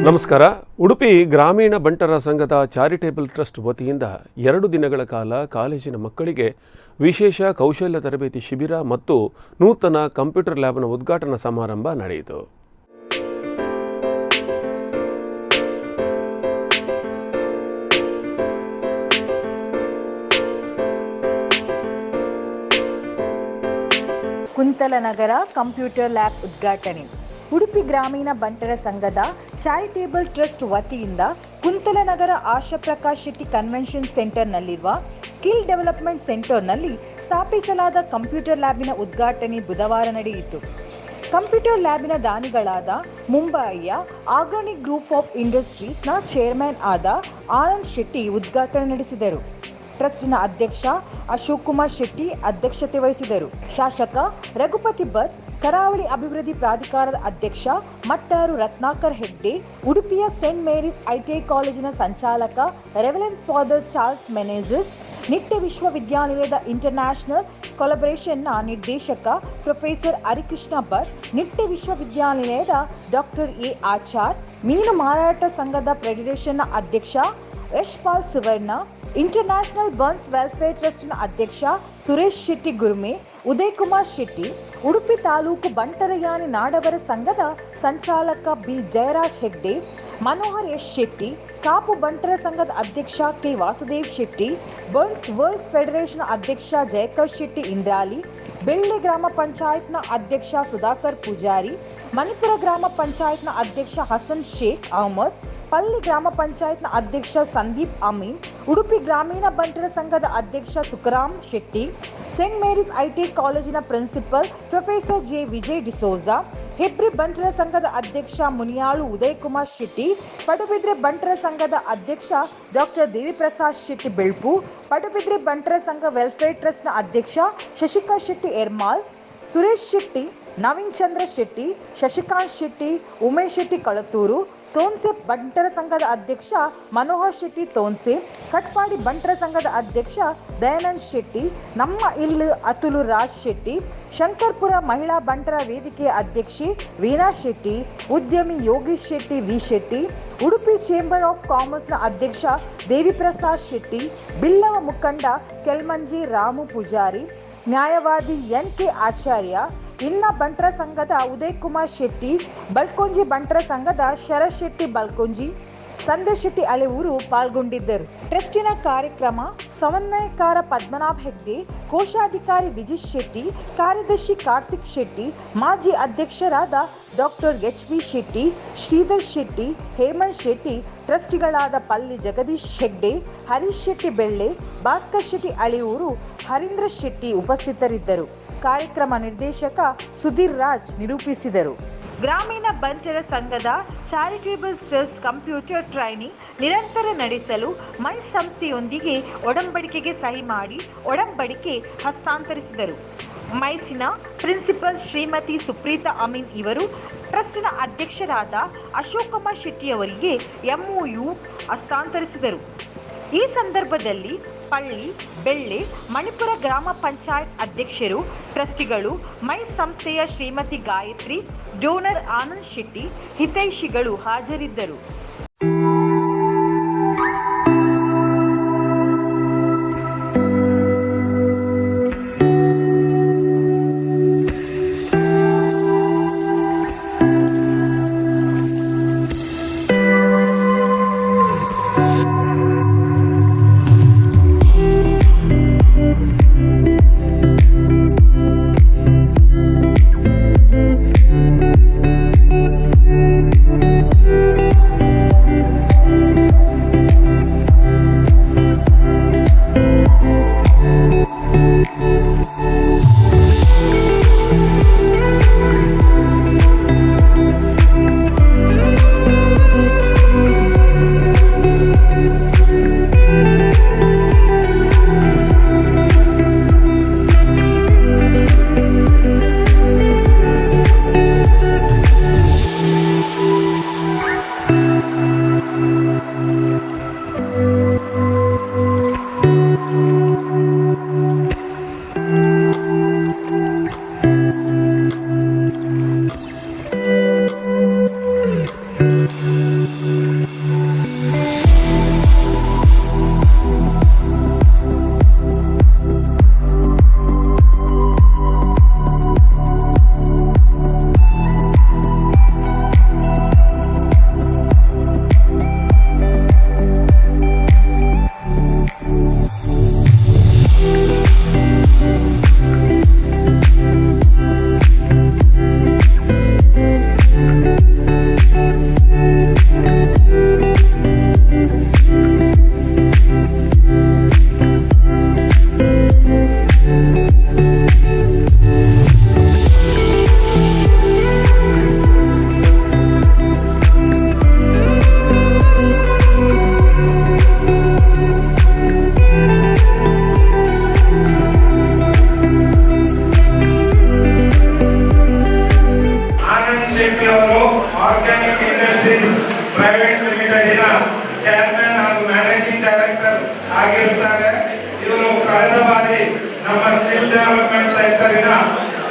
ನಮಸ್ಕಾರ. ಉಡುಪಿ ಗ್ರಾಮೀಣ ಬಂಟರ ಸಂಘದ ಚಾರಿಟೇಬಲ್ ಟ್ರಸ್ಟ್ ವತಿಯಿಂದ 2 ದಿನಗಳ ಕಾಲ ಕಾಲೇಜಿನ ಮಕ್ಕಳಿಗೆ ವಿಶೇಷ ಕೌಶಲ್ಯ ತರಬೇತಿ ಶಿಬಿರ ಮತ್ತು ನೂತನ ಕಂಪ್ಯೂಟರ್ ಲ್ಯಾಬ್ನ ಉದ್ಘಾಟನಾ ಸಮಾರಂಭ ನಡೆಯಿತು. ಕುಂತಲನಗರ ಕಂಪ್ಯೂಟರ್ ಲ್ಯಾಬ್ ಉದ್ಘಾಟನೆ. ಉಡುಪಿ ಗ್ರಾಮೀಣ ಬಂಟರ ಸಂಘದ ಚಾರಿಟೇಬಲ್ ಟ್ರಸ್ಟ್ ವತಿಯಿಂದ ಕುಂತಲನಗರ ಆಶಾ ಪ್ರಕಾಶ್ ಶೆಟ್ಟಿ ಕನ್ವೆನ್ಷನ್ ಸೆಂಟರ್ನಲ್ಲಿರುವ ಸ್ಕಿಲ್ ಡೆವಲಪ್ಮೆಂಟ್ ಸೆಂಟರ್ನಲ್ಲಿ ಸ್ಥಾಪಿಸಲಾದ ಕಂಪ್ಯೂಟರ್ ಲ್ಯಾಬಿನ ಉದ್ಘಾಟನೆ ಬುಧವಾರ ನಡೆಯಿತು. ಕಂಪ್ಯೂಟರ್ ಲ್ಯಾಬಿನ ದಾನಿಗಳಾದ ಮುಂಬಯಿಯ ಆರ್ಗಾನಿಕ್ ಗ್ರೂಪ್ ಆಫ್ ಇಂಡಸ್ಟ್ರೀಸ್ನ ಚೇರ್ಮನ್ ಆದ ಆನಂದ್ ಶೆಟ್ಟಿ ಉದ್ಘಾಟನೆ ನಡೆಸಿದರು. ಟ್ರಸ್ಟಿನ ಅಧ್ಯಕ್ಷ ಅಶೋಕ್ ಕುಮಾರ್ ಶೆಟ್ಟಿ ಅಧ್ಯಕ್ಷತೆ ವಹಿಸಿದರು. ಶಾಸಕ ರಘುಪತಿ ಭಟ್, ಕರಾವಳಿ ಅಭಿವೃದ್ಧಿ ಪ್ರಾಧಿಕಾರದ ಅಧ್ಯಕ್ಷ ಮಟ್ಟಾರು ರತ್ನಾಕರ್ ಹೆಗ್ಡೆ, ಉಡುಪಿಯ ಸೇಂಟ್ ಮೇರೀಸ್ ಐಟಿಐ ಕಾಲೇಜಿನ ಸಂಚಾಲಕ reverend father Charles Menezes, Nitte ವಿಶ್ವವಿದ್ಯಾನಿಲಯದ ಇಂಟರ್ನ್ಯಾಷನಲ್ ಕೊಲಬರೇಷನ್ನ ನಿರ್ದೇಶಕ ಪ್ರೊಫೆಸರ್ ಹರಿಕೃಷ್ಣ ಭಟ್, ನಿಟ್ಟೆ ವಿಶ್ವವಿದ್ಯಾನಿಲಯದ ಡಾಕ್ಟರ್ ಎ ಆಚಾರ್, ಮೀನು ಮಾರಾಟ ಸಂಘದ ಫೆಡರೇಷನ್ನ ಅಧ್ಯಕ್ಷ ಯಶ್ಪಾಲ್ ಸುವರ್ಣ, ಇಂಟರ್ನ್ಯಾಷನಲ್ ಬರ್ನ್ಸ್ ವೆಲ್ಫೇರ್ ಟ್ರಸ್ಟ್ನ ಅಧ್ಯಕ್ಷ ಸುರೇಶ್ ಶೆಟ್ಟಿ ಗುರ್ಮೆ, ಉದಯ್ ಕುಮಾರ್ ಶೆಟ್ಟಿ, ಉಡುಪಿ ತಾಲೂಕು ಬಂಟರಯಾನಿ ನಾಡವರ ಸಂಘದ ಸಂಚಾಲಕ ಬಿ ಜಯರಾಜ್ ಹೆಗ್ಡೆ, ಮನೋಹರ್ ಎಸ್ ಶೆಟ್ಟಿ, ಕಾಪು ಬಂಟರ ಸಂಘದ ಅಧ್ಯಕ್ಷ K Vasudev Shetty, Bunts worlds federation ಅಧ್ಯಕ್ಷ ಜಯಕರ್ ಶೆಟ್ಟಿ ಇಂದ್ರಾಲಿ, ಬೆಳ್ಳಿ ಗ್ರಾಮ ಪಂಚಾಯತ್ನ ಅಧ್ಯಕ್ಷ ಸುಧಾಕರ್ ಪೂಜಾರಿ, ಮಣಿಪುರ ಗ್ರಾಮ ಪಂಚಾಯತ್ನ ಅಧ್ಯಕ್ಷ ಹಸನ್ ಶೇಖ್ ಅಹಮದ್, ಪಲ್ಲಿ ಗ್ರಾಮ ಪಂಚಾಯತ್ನ ಅಧ್ಯಕ್ಷ ಸಂದೀಪ್ ಅಮೀನ್, ಉಡುಪಿ ಗ್ರಾಮೀಣ ಬಂಟರ ಸಂಘದ ಅಧ್ಯಕ್ಷ Sukharam Shetty, Saint Mary's ITI ಕಾಲೇಜಿನ principal professor J Vijay D'Souza, Hebri ಬಂಟರ ಸಂಘದ ಅಧ್ಯಕ್ಷ ಮುನಿಯಾಳು ಉದಯ್ ಕುಮಾರ್ ಶೆಟ್ಟಿ, ಪಡುಬಿದ್ರೆ ಬಂಟರ ಸಂಘದ ಅಧ್ಯಕ್ಷ ಡಾಕ್ಟರ್ ದೇವಿಪ್ರಸಾದ್ ಶೆಟ್ಟಿ ಬೆಳ್ಪು, ಪಡುಬಿದ್ರೆ ಬಂಟರ ಸಂಘ ವೆಲ್ಫೇರ್ ಟ್ರಸ್ಟ್ನ ಅಧ್ಯಕ್ಷ ಶಶಿಕಾಂತ್ ಶೆಟ್ಟಿ ಎರ್ಮಾಲ್, ಸುರೇಶ್ ಶೆಟ್ಟಿ, ನವೀನ್ ಚಂದ್ರ ಶೆಟ್ಟಿ, ಶಶಿಕಾಂತ್ ಶೆಟ್ಟಿ, ಉಮೇಶ್ ಶೆಟ್ಟಿ ಕಳತೂರು, ತೋನ್ಸೆ ಬಂಟರ ಸಂಘದ ಅಧ್ಯಕ್ಷ ಮನೋಹರ್ ಶೆಟ್ಟಿ ತೋನ್ಸೆ, ಕಟ್ಪಾಡಿ ಬಂಟರ ಸಂಘದ ಅಧ್ಯಕ್ಷ ದಯಾನಂದ್ ಶೆಟ್ಟಿ, ನಮ್ಮ ಇಲ್ಲು ಅತುಲು ರಾಜ್ ಶೆಟ್ಟಿ, ಶಂಕರ್ಪುರ ಮಹಿಳಾ ಬಂಟರ ವೇದಿಕೆಯ ಅಧ್ಯಕ್ಷೆ ವೀಣಾ ಶೆಟ್ಟಿ, ಉದ್ಯಮಿ Yogish Shetty V Shetty, Udupi chamber of ಕಾಮರ್ಸ್ನ ಅಧ್ಯಕ್ಷ ದೇವಿಪ್ರಸಾದ್ ಶೆಟ್ಟಿ, ಬಿಲ್ಲವ ಮುಖಂಡ ಕೆಲ್ಮಂಜಿ ರಾಮು ಪೂಜಾರಿ, ನ್ಯಾಯವಾದಿ ಎನ್ ಕೆ ಆಚಾರ್ಯ, ಇನ್ನ ಬಂಟರ ಸಂಘದ ಉದಯ್ ಕುಮಾರ್ ಶೆಟ್ಟಿ, ಬಲ್ಕೊಂಜಿ ಬಂಟರ ಸಂಘದ ಶರತ್ ಶೆಟ್ಟಿ ಬಲ್ಕೊಂಜಿ, ಸಂದೇಶ್ ಶೆಟ್ಟಿ ಅಳೆಯೂರು ಪಾಲ್ಗೊಂಡಿದ್ದರು. ಟ್ರಸ್ಟಿನ ಕಾರ್ಯಕ್ರಮ ಸಮನ್ವಯಕಾರ ಪದ್ಮನಾಭ್ ಹೆಗ್ಡೆ, ಕೋಶಾಧಿಕಾರಿ ವಿಜಿತ್ ಶೆಟ್ಟಿ, ಕಾರ್ಯದರ್ಶಿ ಕಾರ್ತಿಕ್ ಶೆಟ್ಟಿ, ಮಾಜಿ ಅಧ್ಯಕ್ಷರಾದ doctor H B Shetty, Shridhar Shetty, Hemant Shetty, ಟ್ರಸ್ಟಿಗಳಾದ ಪಲ್ಲಿ ಜಗದೀಶ್ ಹೆಗ್ಡೆ, ಹರೀಶ್ ಶೆಟ್ಟಿ ಬೆಳ್ಳೆ, ಭಾಸ್ಕರ್ ಶೆಟ್ಟಿ ಅಳೆಯೂರು, ಹರೀಂದ್ರ ಶೆಟ್ಟಿ ಉಪಸ್ಥಿತರಿದ್ದರು. ಕಾರ್ಯಕ್ರಮ ನಿರ್ದೇಶಕ ಸುಧೀರ್ ರಾಜ್ ನಿರೂಪಿಸಿದರು. ಗ್ರಾಮೀಣ ಬಂಟರ ಸಂಘದ ಚಾರಿಟೇಬಲ್ ಟ್ರಸ್ಟ್ ಕಂಪ್ಯೂಟರ್ ಟ್ರೈನಿಂಗ್ ನಿರಂತರ ನಡೆಸಲು ಮೈ ಸಂಸ್ಥೆಯೊಂದಿಗೆ ಒಡಂಬಡಿಕೆಗೆ ಸಹಿ ಮಾಡಿ ಒಡಂಬಡಿಕೆ ಹಸ್ತಾಂತರಿಸಿದರು. ಮೈಸಿನ ಪ್ರಿನ್ಸಿಪಲ್ ಶ್ರೀಮತಿ ಸುಪ್ರೀತಾ ಅಮೀನ್ ಇವರು ಟ್ರಸ್ಟ್ನ ಅಧ್ಯಕ್ಷರಾದ ಅಶೋಕ್ ಕುಮಾರ್ ಶೆಟ್ಟಿಯವರಿಗೆ ಎಂಒಯು ಹಸ್ತಾಂತರಿಸಿದರು. ಈ ಸಂದರ್ಭದಲ್ಲಿ ಪಳ್ಳಿ, ಬೆಳ್ಳೆ, ಮಣಿಪುರ ಗ್ರಾಮ ಪಂಚಾಯತ್ ಅಧ್ಯಕ್ಷರು, ಟ್ರಸ್ಟಿಗಳು, ಮೈ ಸಂಸ್ಥೆಯ ಶ್ರೀಮತಿ ಗಾಯತ್ರಿ, ಡೋನರ್ ಆನಂದ್ ಶೆಟ್ಟಿ, ಹಿತೈಷಿಗಳು ಹಾಜರಿದ್ದರು.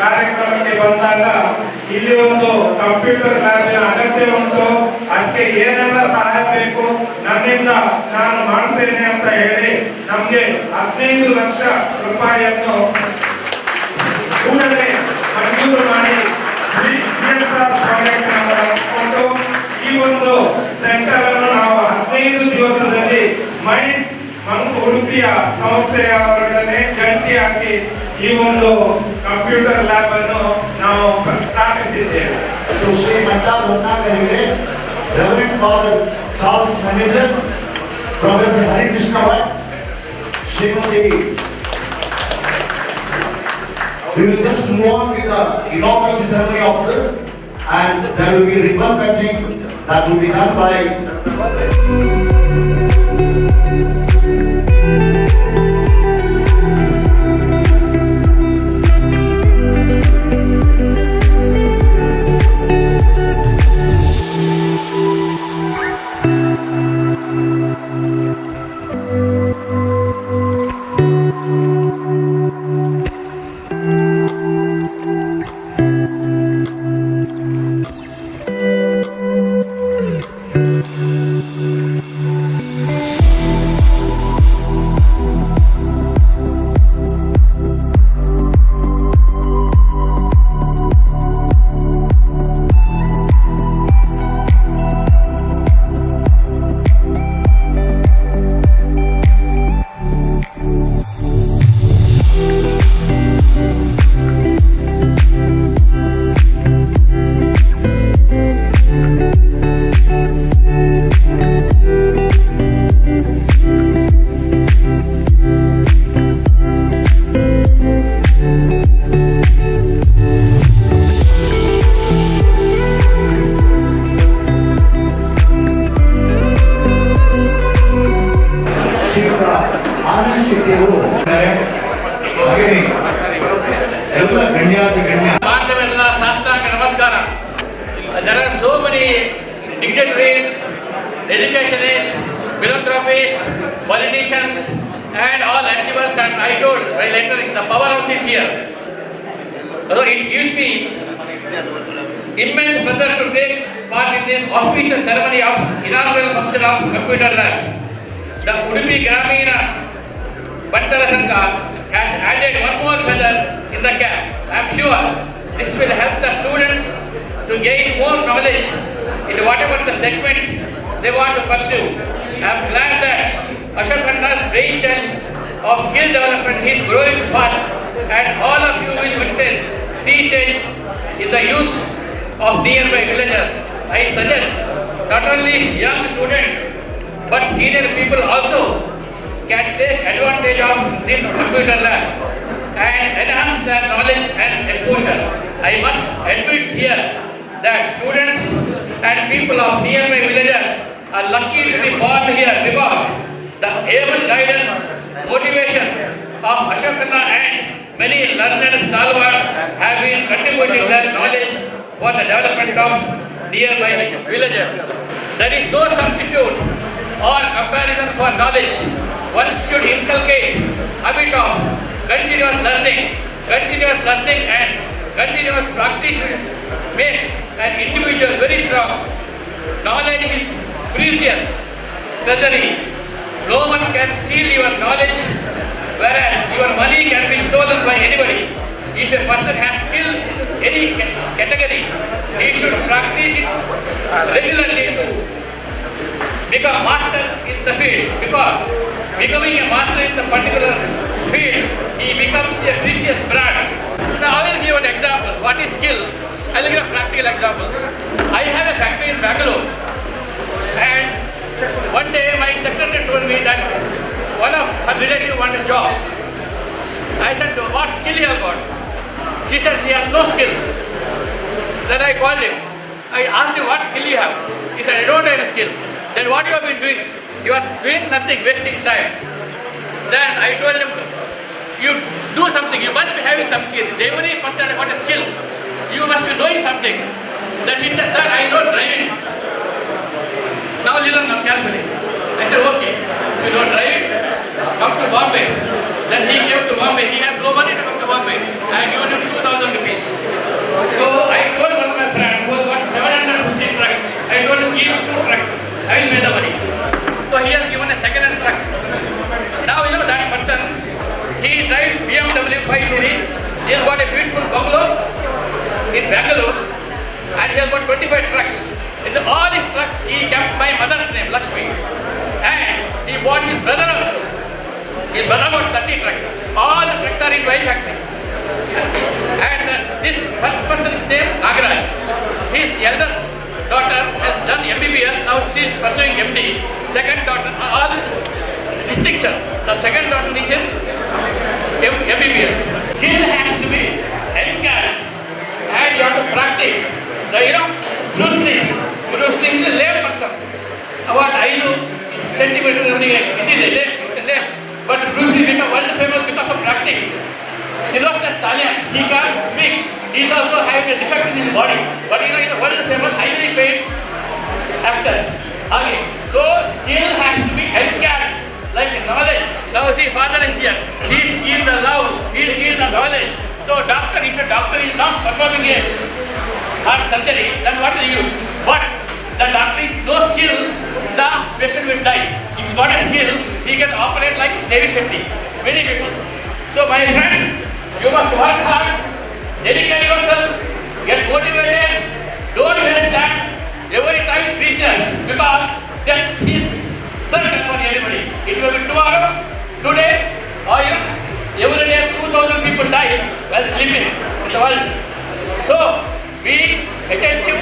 ಕಾರ್ಯಕ್ರಮಕ್ಕೆ ಬಂದಾಗ ಇಲ್ಲಿ ಒಂದು ಕಂಪ್ಯೂಟರ್ ಲ್ಯಾಬಿನ ಅಗತ್ಯ ಉಂಟು, ಅದಕ್ಕೆ ಏನೆಲ್ಲ ಸಹಾಯ ಬೇಕು ನನ್ನಿಂದ ನಾನು ಮಾಡ್ತೇನೆ ಅಂತ ಹೇಳಿ ನಮಗೆ 15 ಲಕ್ಷ ರೂಪಾಯಿಯನ್ನು ಕೂಡಲೇ ಮಂಜೂರು ಮಾಡಿ CSR ಪ್ರಾಜೆಕ್ಟ್ ಕೊಟ್ಟು ಈ ಒಂದು ಸೆಂಟರ್ ಅನ್ನು ನಾವು 15 ದಿವಸದಲ್ಲಿ ಉಡುಪಿಯ ಸಂಸ್ಥೆಯವರೊಡನೆ ಜಂಟಿಯಾಗಿ ಈ ಒಂದು ಕಂಪ್ಯೂಟರ್ ಲ್ಯಾಬ್ ಅನ್ನು ನಾವು ಸ್ಥಾಪಿಸಿದ್ದೇವೆ. ಶ್ರೀ ಮಟ್ಟಾ ರತ್ನಾಕರಿಗೆ reverend father Charles managers, professor Harikrishna Bhat, Shrimati. We will just move on with the inaugural ceremony of this, and there will be ribbon cutting that will be done by There are so many dignitaries, educationists, philanthropists, politicians, and all achievers, and I told while entering, the powerhouse is here. So it gives me immense pleasure to take part in this auspicious ceremony of inaugural function of Computer Lab. The Udupi Gramina Bantara Sangha has added one more feather in the cap. I am sure this will help the students to gain more knowledge in whatever the segment they want to pursue. I am glad that Ashok Khanna's brainchild of skill development is growing fast, and all of you will witness sea change in the use of nearby villages. I suggest not only young students but senior people also can take advantage of this computer lab and enhance their knowledge and exposure. I must admit here that students and people of nearby villages are lucky to be born here because the able guidance, motivation of Ashok Khanna and many learned stalwarts have been contributing their knowledge for the development of nearby villages. There is no substitute or comparison for knowledge. One should inculcate habit of continuous learning and continuous practice make an individual very strong. Knowledge is precious treasury. No one can steal your knowledge, whereas your money can be stolen by anybody. If a person has skill in any category, he should practice it regularly to become master in the field, because becoming a master in the particular field, he becomes a precious brand. Now I will give an example. What is skill? I will give a practical example. I have a factory in Bangalore, and one day my secretary told me that one of her relatives wanted a job. I said, what skill you have got? She said, he has no skill. Then I called him. I asked him, what skill you have? He said, I don't have a skill. Then what you have been doing? He was doing nothing, wasting time. Then I told him, you do something, you must be having some skill. Every person has got a skill. You must be doing something. Then he said, sir, I don't drive it. Now listen carefully. I said, okay, you don't drive it, come to Bombay. Then he came to Bombay. He had no money to come to Bombay. I gave him 2,000 rupees. 25 trucks. In all his trucks, he kept my mother's name, Lakshmi. And he bought his brother also. His brother got 30 trucks. All the trucks are in my factory. And this first person is named Nagaraj. His eldest daughter has done MBBS, now she is pursuing MD. Second daughter, all distinction. The second daughter is in MBBS. Skill has to be encouraged and you have to practice. Bruce Lee is a lame person. What I know is centimeter running, it is a lame. But Bruce Lee became world famous because of practice. Sylvester Stallone, he can't speak. He is also having a defect in his body. But he is a world famous, highly paid actor. Okay. So skill has to be encouraged. Like knowledge. Now see, father is here. He is given the love. He is given the knowledge. So doctor, if a doctor is not performing a heart surgery, then what will you use? But the doctor is no skill, the patient will die. If he got a skill, he can operate like Devi Shetty. Many people. So my friends, you must work hard, dedicate yourself, get motivated, don't waste time. Every time is precious because death is certain for everybody. It will be tomorrow, today, or every day 2,000 people die while sleeping in the world. So be attentive.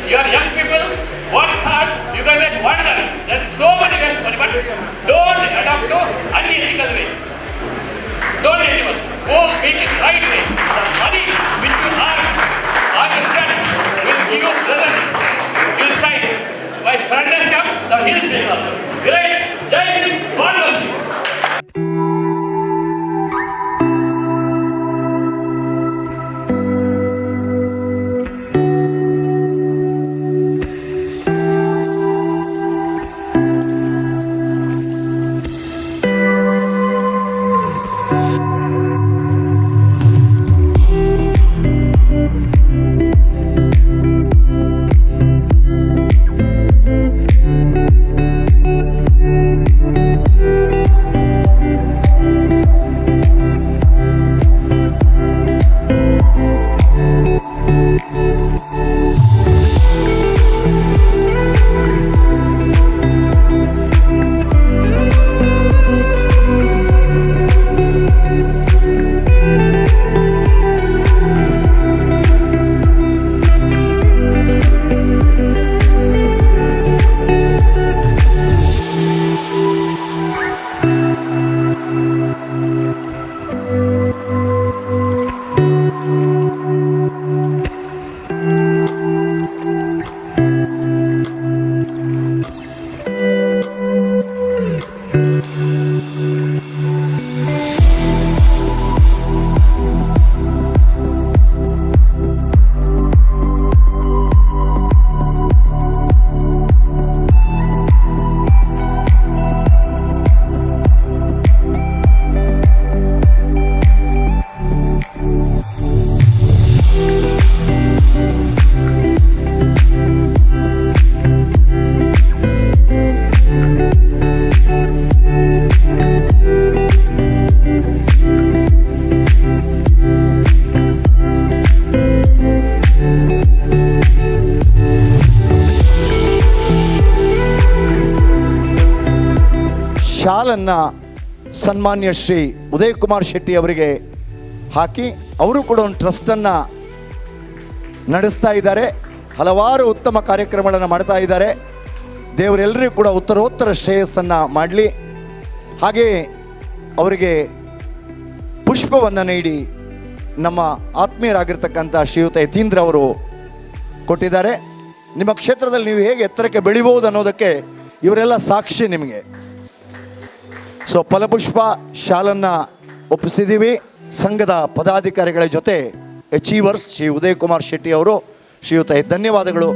You are young people, work hard, you can make wonders. There's so many ways to money, but don't adopt to unethical way. Don't anyone. Go make it right way. The money which you earn or your friends will give you presents. You shine. My friend has come, the hills will also. Great. Jai Hind. God bless you. ಶಾಲನ್ನು ಸನ್ಮಾನ್ಯ ಶ್ರೀ ಉದಯ್ ಕುಮಾರ್ ಶೆಟ್ಟಿ ಅವರಿಗೆ ಹಾಕಿ ಅವರು ಕೂಡ ಒಂದು ಟ್ರಸ್ಟನ್ನು ನಡೆಸ್ತಾ ಇದ್ದಾರೆ. ಹಲವಾರು ಉತ್ತಮ ಕಾರ್ಯಕ್ರಮಗಳನ್ನು ಮಾಡ್ತಾ ಇದ್ದಾರೆ. ದೇವರೆಲ್ಲರಿಗೂ ಕೂಡ ಉತ್ತರೋತ್ತರ ಶ್ರೇಯಸ್ಸನ್ನು ಮಾಡಲಿ. ಹಾಗೆ ಅವರಿಗೆ ಪುಷ್ಪವನ್ನು ನೀಡಿ ನಮ್ಮ ಆತ್ಮೀಯರಾಗಿರ್ತಕ್ಕಂಥ ಶ್ರೀಯುತ ಯತೀಂದ್ರ ಅವರು ಕೊಟ್ಟಿದ್ದಾರೆ. ನಿಮ್ಮ ಕ್ಷೇತ್ರದಲ್ಲಿ ನೀವು ಹೇಗೆ ಎತ್ತರಕ್ಕೆ ಬೆಳಿಬೋದು ಅನ್ನೋದಕ್ಕೆ ಇವರೆಲ್ಲ ಸಾಕ್ಷಿ ನಿಮಗೆ. ಸೊ ಫಲಪುಷ್ಪ ಶಾಲನ್ನು ಒಪ್ಪಿಸಿದ್ದೀವಿ. ಸಂಘದ ಪದಾಧಿಕಾರಿಗಳ ಜೊತೆ ಅಚೀವರ್ಸ್ ಶ್ರೀ ಉದಯ್ ಕುಮಾರ್ ಶೆಟ್ಟಿ ಅವರು ಶ್ರೀಯುತ ಧನ್ಯವಾದಗಳು.